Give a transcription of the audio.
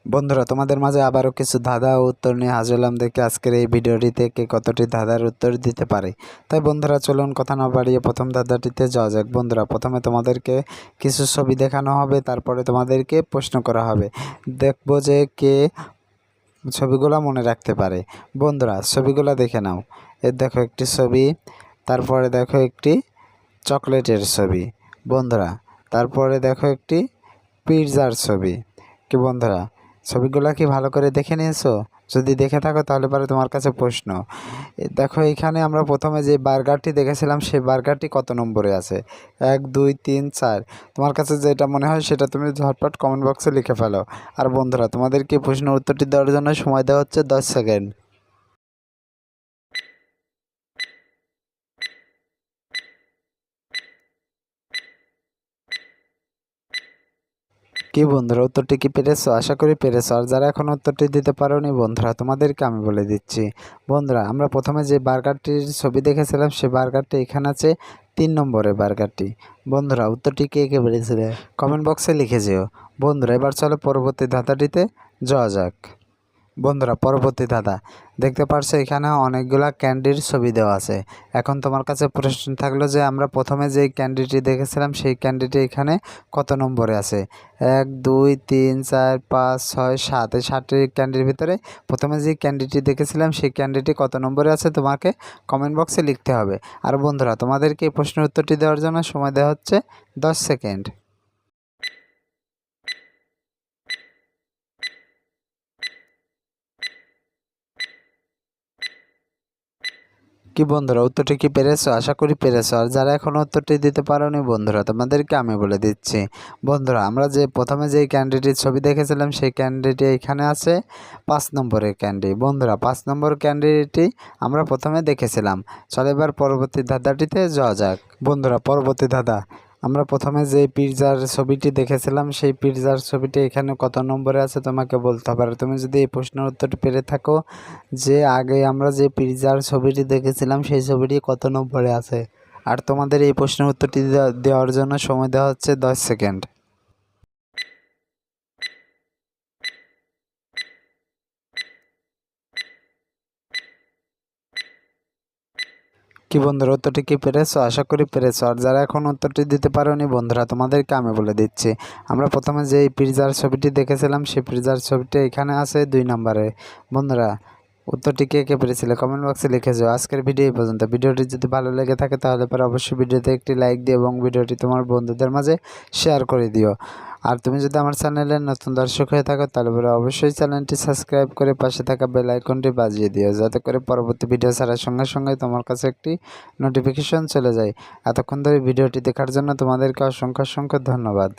বন্ধুরা, তোমাদের মাঝে আবারও কিছু ধাঁধা ও উত্তর নিয়ে হাজির হলাম। দেখে আজকের এই ভিডিওটিতে কে কতটি ধাঁধার উত্তর দিতে পারে। তাই বন্ধুরা, চলুন কথা না বাড়িয়ে প্রথম ধাঁধাটিতে যাওয়া যাক। বন্ধুরা, প্রথমে তোমাদেরকে কিছু ছবি দেখানো হবে, তারপরে তোমাদেরকে প্রশ্ন করা হবে। দেখবো যে কে ছবিগুলো মনে রাখতে পারে। বন্ধুরা, ছবিগুলো দেখে নাও। দেখো একটি ছবি, তারপরে দেখো একটি চকলেটের ছবি। বন্ধুরা, তারপরে দেখো একটি পিৎজার ছবি। কি বন্ধুরা, ছবিগুলো কি ভালো করে দেখে নিয়েছো? যদি দেখে থাকো তাহলে পরে তোমার কাছে প্রশ্ন। দেখো, এখানে আমরা প্রথমে যে বার্গারটি দেখেছিলাম সেই বার্গারটি কত নম্বরে আছে? 1, 2, 3, 4। তোমার কাছে যেটা মনে হয় সেটা তুমি ঝটপট কমেন্ট বক্সে লিখে ফেলো। আর বন্ধুরা, তোমাদেরকে প্রশ্নের উত্তরটি দেওয়ার জন্য সময় দেওয়া হচ্ছে 10 সেকেন্ড। কি বন্ধুরা, উত্তরটি কি পেরেছো? আশা করি পেরেছো। আর যারা এখন উত্তরটি দিতে পারোনি বন্ধুরা, তোমাদেরকে আমি বলে দিচ্ছি। বন্ধুরা, আমরা প্রথমে যে বার্গারটির ছবি দেখেছিলাম সেই বার্গারটি এখানে আছে 3 নম্বরে বার্গারটি। বন্ধুরা, উত্তরটি কে কে পেরেছিলে কমেন্ট বক্সে লিখে যেও। বন্ধুরা, এবার চলো পরবর্তী ধাঁধাটিতে যাওয়া যাক। বন্ধুরা, পরবর্তী ধাঁধা দেখতে পারছো, এখানে অনেকগুলা ক্যান্ডির ছবি দেওয়া আছে। এখন তোমার কাছে প্রশ্ন থাকলো যে আমরা প্রথমে যে ক্যান্ডিটি দেখেছিলাম সেই ক্যান্ডিটি এখানে কত নম্বরে আছে? 1, 2, 3, 4, 5, 6, 7। এই 7টি ক্যান্ডির ভিতরে প্রথমে যে ক্যান্ডিটি দেখেছিলাম সেই ক্যান্ডিটি কত নম্বরে আছে তোমাকে কমেন্ট বক্সে লিখতে হবে। আর বন্ধুরা, তোমাদেরকে এই প্রশ্নের উত্তরটি দেওয়ার জন্য সময় দেওয়া হচ্ছে 10 সেকেন্ড। কি বন্ধুরা, উত্তরটি কি পেরেছো? আশা করি পেরেছো। আর যারা এখনও উত্তরটি দিতে পারোনি বন্ধুরা, তোমাদেরকে আমি বলে দিচ্ছি। বন্ধুরা, আমরা যে প্রথমে যেই ক্যান্ডিটির ছবি দেখেছিলাম সেই ক্যান্ডিটি এখানে আছে 5 নম্বরের ক্যান্ডি। বন্ধুরা, 5 নম্বর ক্যান্ডিটি আমরা প্রথমে দেখেছিলাম। চলো এবার পরবর্তী ধাঁধাটিতে যাওয়া যাক। বন্ধুরা, পরবর্তী ধাঁধা আমরা প্রথমে যে পিৎজার ছবিটি দেখেছিলাম সেই পিৎজার ছবিটি এখানে কত নম্বরে আছে তোমাকে বলতে হবে। আর তুমি যদি এই প্রশ্নের উত্তরটি পেরে থাকো যে আগে আমরা যে পিৎজার ছবিটি দেখেছিলাম সেই ছবিটি কত নম্বরে আছে। আর তোমাদের এই প্রশ্নের উত্তরটি দেওয়ার জন্য সময় দেওয়া হচ্ছে 10 সেকেন্ড। কি বন্ধুরা, উত্তরটি কি পেরেছো? আশা করি পেরেছো। আর যারা এখন উত্তরটি দিতে পারোনি বন্ধুরা, তোমাদেরকে আমি বলে দিচ্ছি। আমরা প্রথমে যে পিৎজার ছবিটি দেখেছিলাম সেই পিৎজার ছবিটি এখানে আছে 2 নম্বরে। বন্ধুরা, উত্তরটি কে কে পেরেছিলে কমেন্ট বক্সে লিখে যাও। আজকের ভিডিও এই পর্যন্ত। ভিডিওটি যদি ভালো লেগে থাকে তাহলে পরে অবশ্যই ভিডিওতে একটি লাইক দিও এবং ভিডিওটি তোমার বন্ধুদের মাঝে শেয়ার করে দিও। আর তুমি যদি আমার চ্যানেলের নতুন দর্শক হয়ে থাকো তাহলে পরে অবশ্যই চ্যানেলটি সাবস্ক্রাইব করে পাশে থাকা বেল আইকনটি বাজিয়ে দিও, যাতে করে পরবর্তী ভিডিও ছাড়ার সঙ্গে সঙ্গে তোমার কাছে একটি নোটিফিকেশন চলে যায়। এতক্ষণ ধরে ভিডিওটি দেখার জন্য তোমাদেরকে অসংখ্য অসংখ্য ধন্যবাদ।